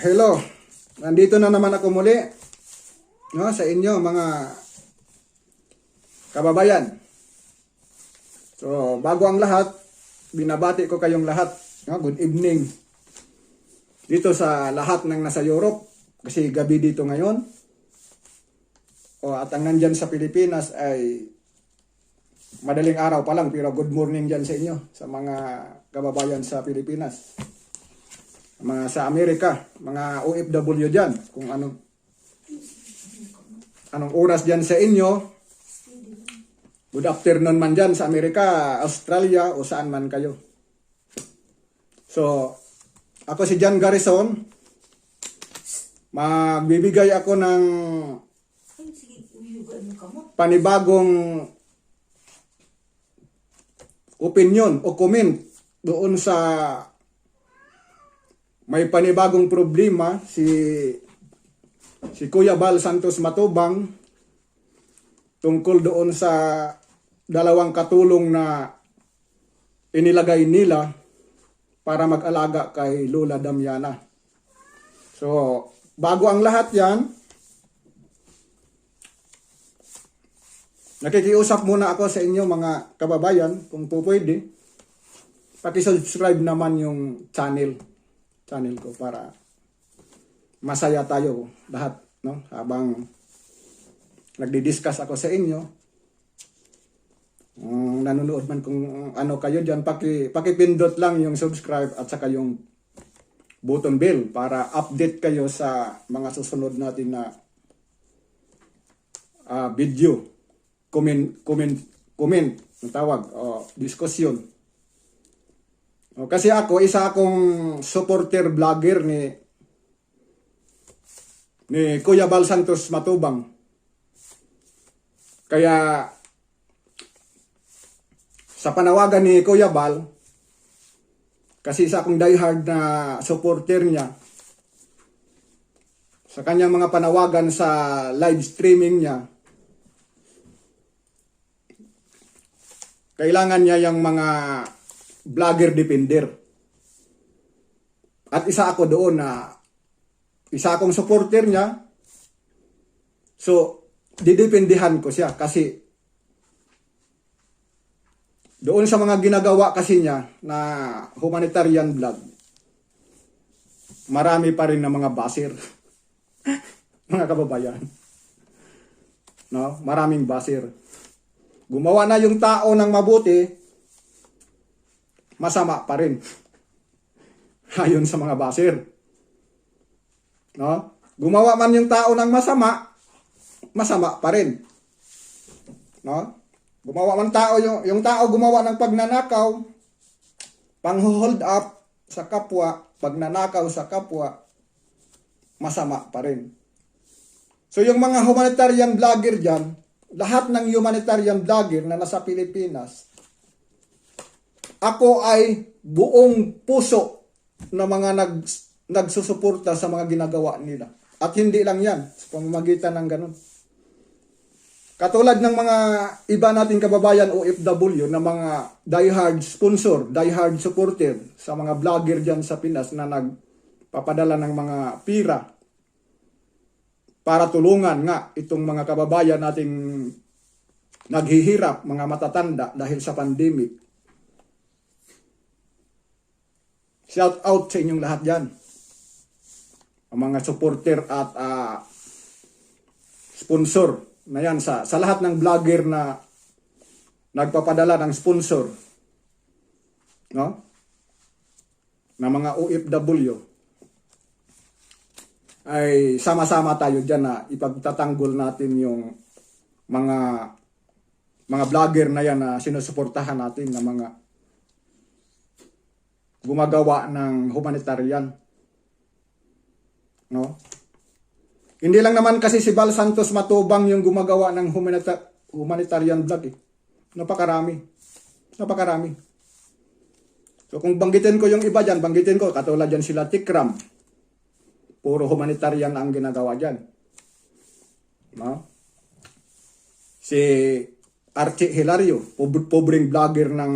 Hello, nandito na naman ako muli, no, sa inyo mga kababayan. So, bago ang lahat, binabati ko kayong lahat. No? Good evening dito sa lahat ng nasa Europe, kasi gabi dito ngayon. At ang nandyan sa Pilipinas ay madaling araw pa lang, pero good morning dyan sa inyo, sa mga kababayan sa Pilipinas. Mga sa Amerika, mga OFW dyan, kung anong oras dyan sa inyo. Good afternoon man dyan sa Amerika, Australia, o saan man kayo. So, ako si John Garrison. Magbibigay ako ng panibagong opinion o comment doon sa may panibagong problema si Kuya Bal Santos Matubang tungkol doon sa dalawang katulong na inilagay nila para mag-alaga kay Lola Damiana. So, bago ang lahat yan, nakikiusap muna ako sa inyo mga kababayan, kung po pwede, paki-subscribe naman yung channel ko para masaya tayo lahat, no? Habang nagdi-discuss ako sa inyo, nanonood man kung ano kayo dyan, pakipindot lang yung subscribe at saka yung button bell para update kayo sa mga susunod natin na video, comment, ang tawag, diskusyon. Kasi ako, isa akong supporter vlogger ni Kuya Bal Santos Matubang. Kaya sa panawagan ni Kuya Bal, kasi isa akong diehard na supporter niya, sa kanyang mga panawagan sa live streaming niya, kailangan niya yung mga vlogger defender. At isa ako doon na isa akong supporter niya. So, didependihan ko siya kasi doon sa mga ginagawa kasi niya na humanitarian vlog, marami pa rin na mga basir. Mga kababayan. No? Maraming basir. Gumawa na yung tao ng mabuti, masama pa rin. Ayon sa mga basir. No? Gumawa man yung tao ng masama, masama pa rin. No? Gumawa man tao, yung tao gumawa ng pagnanakaw, pang-hold up sa kapwa, pagnanakaw sa kapwa, masama pa rin. So yung mga humanitarian vlogger dyan, lahat ng humanitarian vlogger na nasa Pilipinas, ako ay buong puso na mga nagsusuporta sa mga ginagawa nila. At hindi lang yan, sa pamamagitan ng ganun. Katulad ng mga iba nating kababayan OFW na mga diehard sponsor, diehard supporter sa mga vlogger dyan sa Pinas na nagpapadala ng mga pira para tulungan nga itong mga kababayan nating naghihirap, mga matatanda dahil sa pandemic. Shout out sa inyong lahat dyan. Ang mga supporter at sponsor na yan sa lahat ng vlogger na nagpapadala ng sponsor. No? Na mga OFW. Ay sama-sama tayo dyan na ipagtatanggol natin yung mga vlogger na yan na sinusuportahan natin na mga gumagawa ng humanitarian. No? Hindi lang naman kasi si Bal Santos Matubang yung gumagawa ng humanitarian vlog eh. Napakarami. So kung banggitin ko yung iba dyan, banggitin ko, katulad dyan sila Tikram. Puro humanitarian ang ginagawa dyan. No? Si Archie Hilario, pobreng vlogger ng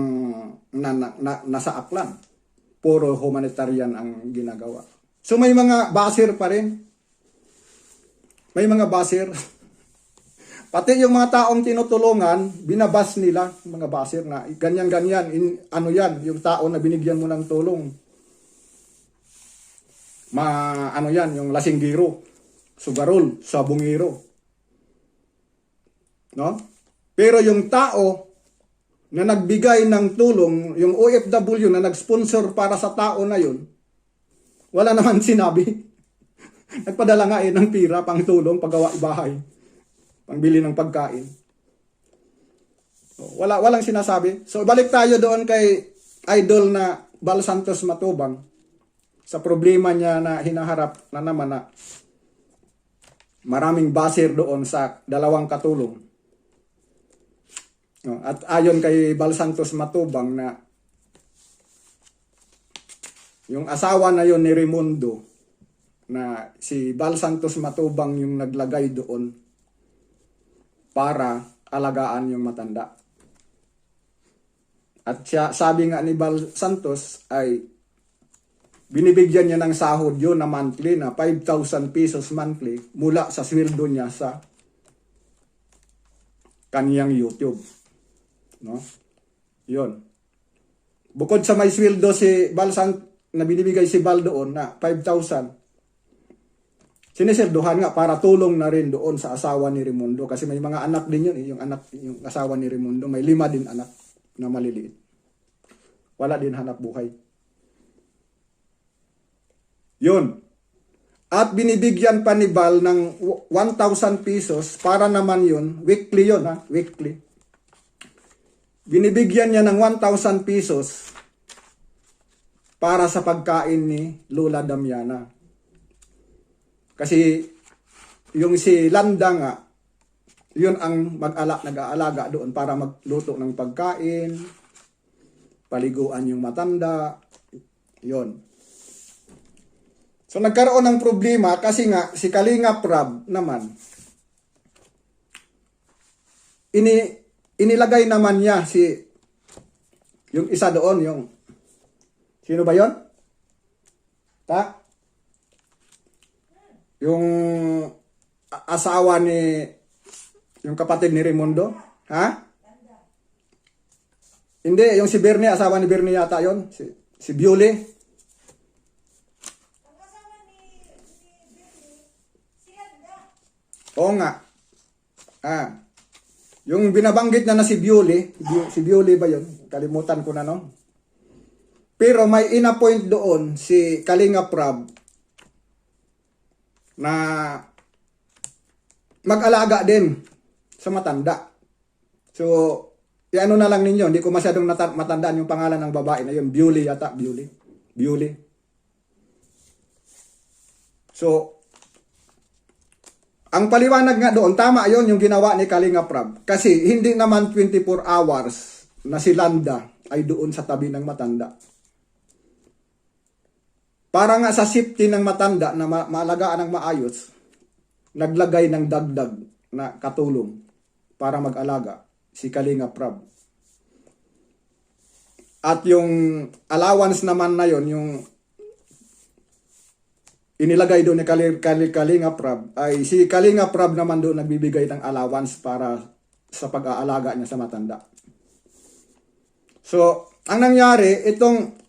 nasa Aklan. Puro humanitarian ang ginagawa. So may mga basir pa rin. May mga basir. Pati yung mga taong tinutulungan, binabas nila, mga basir na ganyan-ganyan, ano yan, yung tao na binigyan mo ng tulong. Ano yan, yung lasinggiro, sugarol, sabungiro. No? Pero yung tao na nagbigay ng tulong, yung OFW na nag-sponsor para sa tao na yun, wala naman sinabi. Nagpadala nga ng pira, pang tulong, paggawa bahay, pangbili ng pagkain. Walang sinasabi. So balik tayo doon kay idol na Bal Santos Matubang sa problema niya na hinaharap na naman na maraming basir doon sa dalawang katulong. At ayon kay Bal Santos Matubang na yung asawa na yon ni Raimundo, na si Bal Santos Matubang yung naglagay doon para alagaan yung matanda. At siya, sabi nga ni Bal Santos ay binibigyan niya ng sahod yun na monthly na 5,000 pesos monthly mula sa sweldo niya sa kaniyang YouTube. No? Yun. Bukod sa may sweldo si Bal na binibigay si Bal doon na 5,000, siniserdohan nga para tulong na rin doon sa asawa ni Raimundo kasi may mga anak din yun, yung asawa ni Raimundo, may 5 din anak na maliliit. Wala din hanap buhay. Yun. At binibigyan pa ni Bal ng 1,000 pesos para naman yun, weekly yun ha, weekly. Binibigyan niya ng 1,000 pesos para sa pagkain ni Lola Damiana. Kasi yung si Landa nga, yun ang nag-aalaga doon para magluto ng pagkain, paliguan yung matanda, yun. So nagkaroon ng problema kasi nga si Kalinga Prab naman, inilagay naman niya yung isa doon, yung sino ba yon? Yung asawa yung kapatid ni Raimundo? Ha? Hindi, yung si Bernie, asawa ni Bernie yata yon, si Bioli. Ang asawa ni Bernie, si Landa. Oo nga. Yung binabanggit na si Bioli ba yon? Kalimutan ko na no. Pero may inappoint doon si Kalinga Prab na mag-alaga din sa matanda. So, ano na lang ninyo, hindi ko masyadong matandaan yung pangalan ng babae na yun, Bioli yata, Bioli. So, ang paliwanag nga doon, tama yon yung ginawa ni Kalinga Prab. Kasi hindi naman 24 hours na si Landa ay doon sa tabi ng matanda. Para nga sa safety ng matanda na maalagaan ng maayos, naglagay ng dagdag na katulong para mag-alaga si Kalinga Prab. At yung allowance naman na yon, yung inilagay doon ni Kalinga Prab, ay si Kalinga Prab naman doon nagbibigay ng allowance para sa pag-aalaga niya sa matanda. So, ang nangyari, itong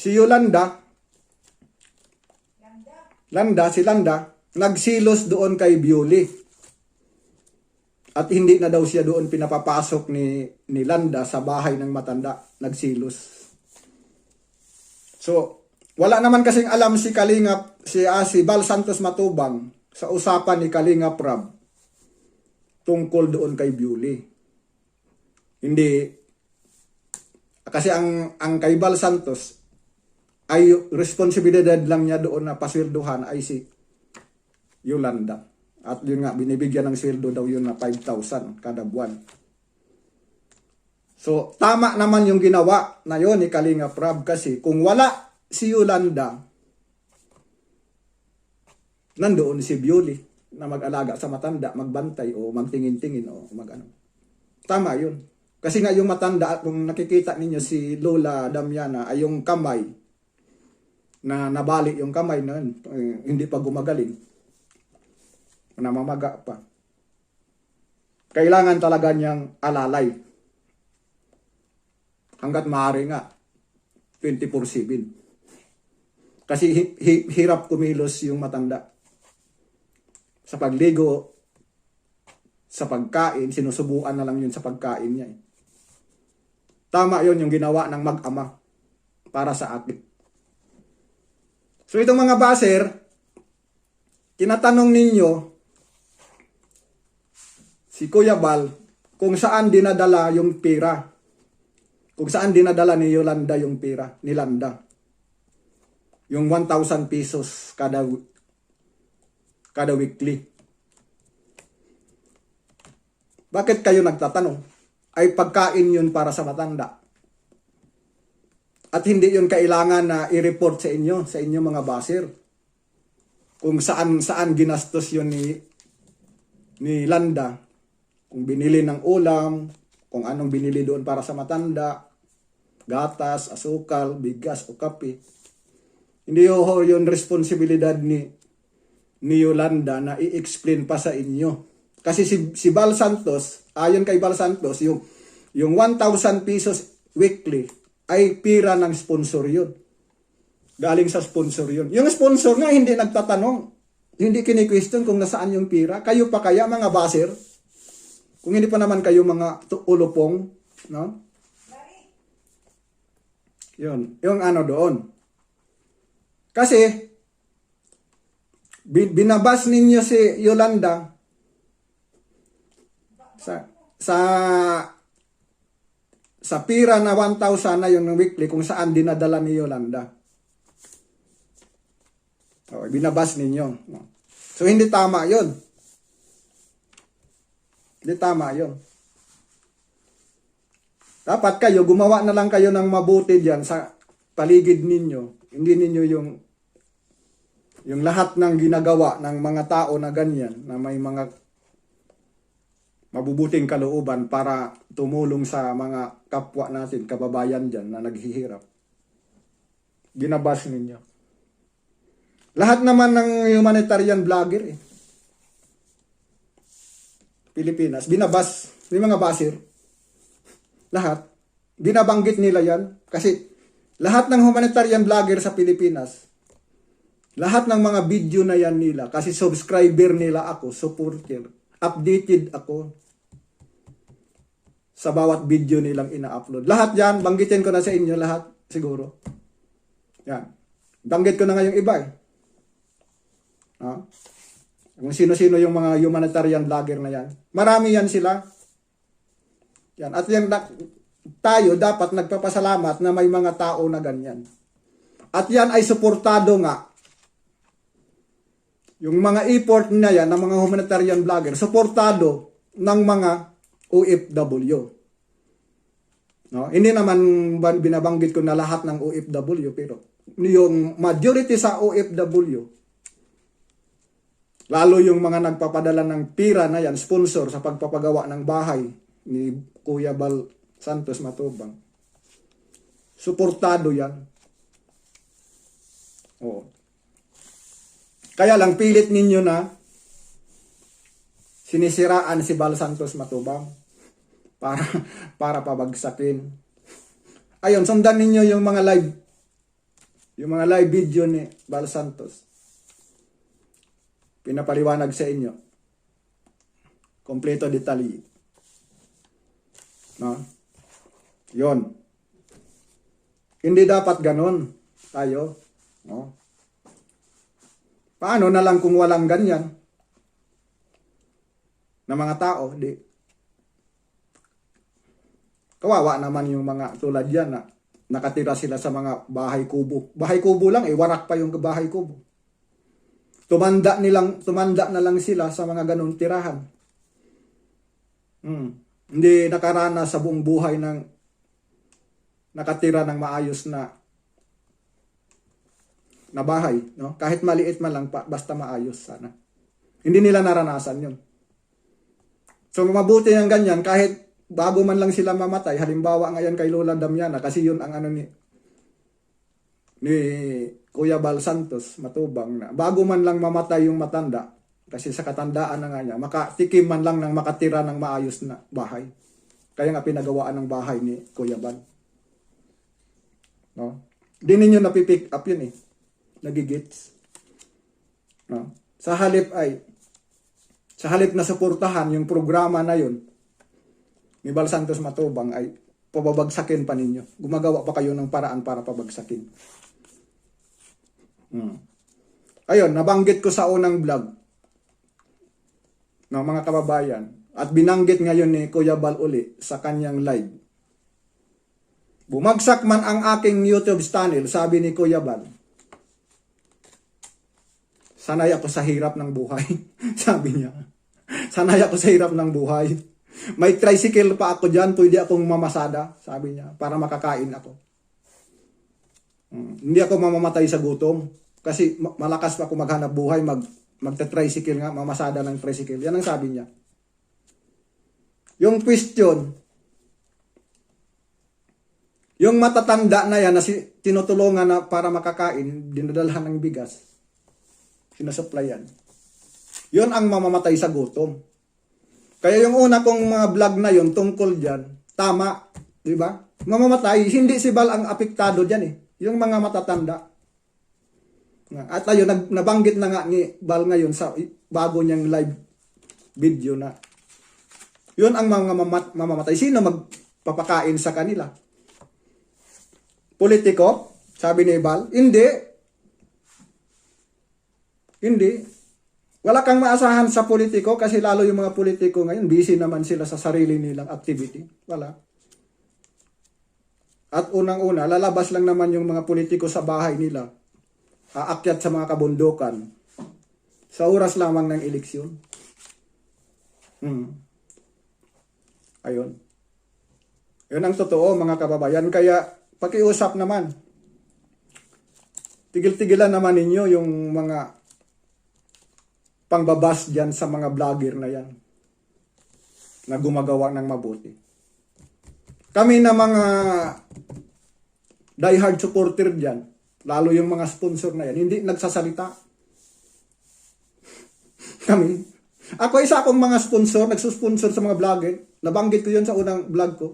si Yolanda, si Landa, nagsilos doon kay Bioli. At hindi na daw siya doon pinapapasok ni Landa sa bahay ng matanda. Nagsilos. So, wala naman kasing alam si Bal Santos Matubang sa usapan ni Kalinga Prab tungkol doon kay Bioli. Hindi. Kasi ang kay Bal Santos ay responsibilidad lang niya doon na pasweldohan ay si Yolanda. At yun nga, binibigyan ng sweldo daw yun na 5,000 kada buwan. So, tama naman yung ginawa na yun ni Kalinga Prab kasi kung wala si Yolanda, nandoon si Bioli na mag-alaga sa matanda, magbantay o magtingin-tingin o mag-ano. Tama yun. Kasi nga yung matanda, kung nakikita ninyo si Lola Damiana ay yung kamay, na nabali yung kamay na hindi pa gumagaling. Namamaga pa. Kailangan talaga niyang alalay. Hanggat maaari nga, 24/7. Kasi hirap kumilos yung matanda. Sa pagligo, sa pagkain, sinusubuan na lang yun sa pagkain niya. Tama yun yung ginawa ng mag-ama para sa akin. So itong mga baser, tinatanong ninyo si Kuya Bal kung saan dinadala yung pera. Kung saan dinadala ni Yolanda yung pera, ni Landa. Yung 1,000 pesos kada weekly. Bakit kayo nagtatanong? Ay pagkain yun para sa matanda. At hindi yun kailangan na i-report sa inyo mga baser. Kung saan ginastos yun ni Landa. Kung binili ng ulam, kung anong binili doon para sa matanda, gatas, asukal, bigas o kape. Hindi yun responsibilidad ni Yolanda na i-explain pa sa inyo. Kasi si Bal Santos, ayon kay Bal Santos, yung 1,000 pesos weekly ay pira ng sponsor yun. Galing sa sponsor yun. Yung sponsor nga hindi nagtatanong, hindi kini-question kung nasaan yung pira. Kayo pa kaya mga baser? Kung hindi pa naman kayo mga ulupong, no? Yun, yung ano doon. Kasi, binabas ninyo si Yolanda sa pira na 1,000 na yun ng weekly kung saan dinadala ni Yolanda. O, binabas ninyo. So, hindi tama yun. Hindi tama yun. Dapat kayo, gumawa na lang kayo ng mabuti dyan sa paligid ninyo. Hindi ninyo yung lahat ng ginagawa ng mga tao na ganyan, na may mga mabubuting kalooban para tumulong sa mga kapwa natin, kababayan dyan na naghihirap. Ginabas ninyo. Lahat naman ng humanitarian vlogger Pilipinas, binabas, yung mga basir, lahat, binabanggit nila yan. Kasi lahat ng humanitarian vlogger sa Pilipinas, lahat ng mga video na yan nila, kasi subscriber nila ako, supporter, updated ako sa bawat video nilang ina-upload. Lahat yan, banggitin ko na sa inyo lahat, siguro. Yan. Banggit ko na nga yung iba Kung sino-sino yung mga humanitarian vlogger na yan. Marami yan sila. Yan. At yan, tayo dapat nagpapasalamat na may mga tao na ganyan. At yan ay suportado nga. Yung mga effort na yan, ng mga humanitarian vlogger, suportado ng mga OFW. No? Hindi naman binabanggit ko na lahat ng OFW, pero yung majority sa OFW, lalo yung mga nagpapadala ng pira na yan, sponsor sa pagpapagawa ng bahay ni Kuya Bal Santos Matubang, suportado yan. Oo. Kaya lang pilit ninyo na sinisiraan si Bal Santos Matubang para pabagsakin. Ayun, sundan ninyo yung mga live video ni Bal Santos. Pinapaliwanag sa inyo. Kompleto detalye. No? Yon. Hindi dapat ganun tayo. No? Paano na lang kung walang ganyan na mga tao? Kawawa naman yung mga tulad yan na nakatira sila sa mga bahay kubo. Bahay kubo lang, warak pa yung bahay kubo. Tumanda na lang sila sa mga ganung tirahan. Hindi nakaranas sa buong buhay ng nakatira ng maayos na bahay, no? Kahit maliit man lang, basta maayos sana. Hindi nila naranasan yun. So mabuti yung ganyan, kahit bago man lang sila mamatay, halimbawa ngayon kay Lola Damiana, kasi yun ang ano ni Kuya Bal Santos Matubang na bago man lang mamatay yung matanda, kasi sa katandaan na nga niya, makatikim man lang ng makatira ng maayos na bahay. Kaya nga pinagawaan ng bahay ni Kuya Bal. No? Di ninyo napipick up yun eh. Nagigits. No? Sa halip na suportahan yung programa na yun, ni Bal Santos Matubang, ay pababagsakin pa ninyo. Gumagawa pa kayo ng paraan para pabagsakin. Ayun, nabanggit ko sa unang vlog ng mga kababayan at binanggit ngayon ni Kuya Bal uli sa kanyang live. Bumagsak man ang aking YouTube channel, sabi ni Kuya Bal, sanay ako sa hirap ng buhay. Sabi niya, sanay ako sa hirap ng buhay. May tricycle pa ako dyan, pwede akong mamasada, sabi niya, para makakain ako. Hindi ako mamamatay sa gutom kasi malakas pa ako maghanap buhay, magta-tricycle nga, mamasada ng tricycle. Yan ang sabi niya. Yung question, yung matatanda na yan na tinutulungan na para makakain, dinadalhan ng bigas, sinasuplayan. Yun ang mamamatay sa gutom. Kaya yung una kong mga vlog na yun tungkol dyan, tama, di ba? Mamamatay, hindi si Bal ang apektado dyan eh. Yung mga matatanda. At ayun, nabanggit na nga ni Bal ngayon sa bago niyang live video na yun ang mga mamamatay. Sino magpapakain sa kanila? Politiko? Sabi ni Bal? Hindi. Hindi. Wala kang maasahan sa politiko kasi lalo yung mga politiko ngayon, busy naman sila sa sarili nilang activity. Wala. At unang-una, lalabas lang naman yung mga politiko sa bahay nila. Aakyat sa mga kabundukan. Sa oras lamang ng eleksyon. Ayun. Yun ang totoo mga kababayan. Kaya pakiusap naman. Tigil-tigilan naman ninyo yung mga pangbabas dyan sa mga vlogger na yan na gumagawa ng mabuti. Kami na mga diehard supporter dyan, lalo yung mga sponsor na yan, hindi nagsasalita. Kami. Ako isa akong mga sponsor, nagsusponsor sa mga vlogger. Nabanggit ko yun sa unang vlog ko.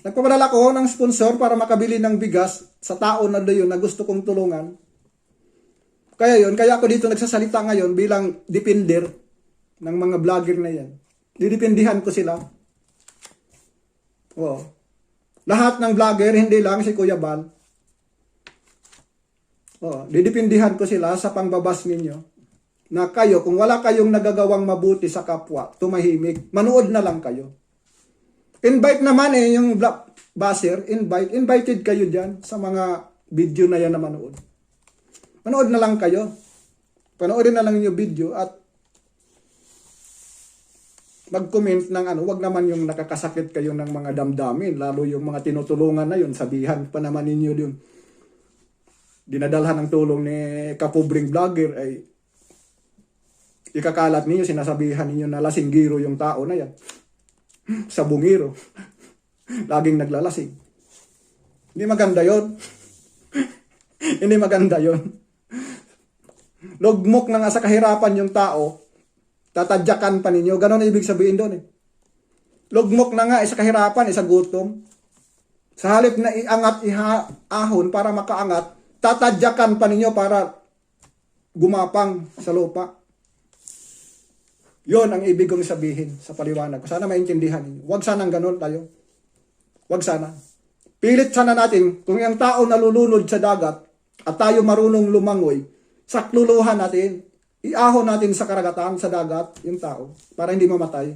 Nagpapadala ko ng sponsor para makabili ng bigas sa tao na doon na gusto kong tulungan. Kaya ako dito nagsasalita ngayon bilang defender ng mga vlogger na yan. Didepindihan ko sila. Lahat ng vlogger, hindi lang si Kuya Bal. Didepindihan ko sila sa pangbabas ninyo. Na kayo, kung wala kayong nagagawang mabuti sa kapwa, tumahimik, manood na lang kayo. Invite naman yung baser, invited kayo dyan sa mga video na yan na manood. Manood na lang kayo. Panoorin na lang yung video at mag-comment ng wag naman yung nakakasakit kayo ng mga damdamin, lalo yung mga tinutulungan na yun, sabihan pa naman ninyo yun. Dinadalhan ng tulong ni kapubring vlogger ay ikakalat ninyo, sinasabihan ninyo na lasinggiro yung tao na yan. Sabungiro. Laging naglalasing. Hindi maganda yon. Hindi maganda yon. Lugmok na nga sa kahirapan yung tao, tatadyakan pa ninyo. Ganon ibig sabihin doon eh. Lugmok na nga sa kahirapan, sa gutom. Sa halip na iangat, ahon para makaangat, tatadyakan pa ninyo para gumapang sa lupa. Yon ang ibig kong sabihin sa paliwanag ko. Sana maintindihan ninyo. Huwag sanang ganon tayo. Huwag sana. Pilit sana natin, kung yung tao nalulunod sa dagat at tayo marunong lumangoy, sakluluhan natin, iahon natin sa karagatan, sa dagat, yung tao, para hindi mamatay.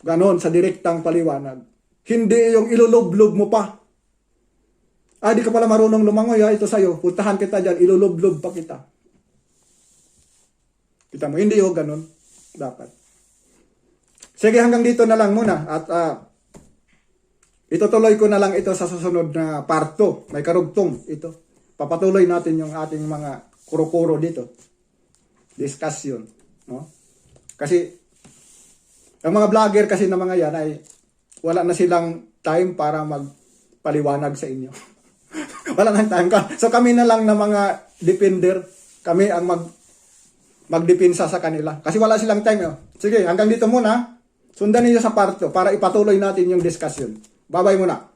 Ganon, sa direktang paliwanag. Hindi yung ilulublob mo pa. Di ka pala marunong lumangoy, ito sa'yo, puntahan kita dyan, ilulublob pa kita. Kita mo, hindi yung ganon. Dapat. Sige, hanggang dito na lang muna. At itutuloy ko na lang ito sa susunod na part 2. May karugtong ito. Papatuloy natin yung ating mga kuro-kuro dito. Discussion. No? Kasi, ang mga vlogger kasi na mga yan ay wala na silang time para magpaliwanag sa inyo. Wala nang time ka. So kami na lang na mga defender, kami ang magdepensa sa kanila. Kasi wala silang time. Oh. Sige, hanggang dito muna. Sundan niyo sa part 2 para ipatuloy natin yung discussion. Bye-bye muna.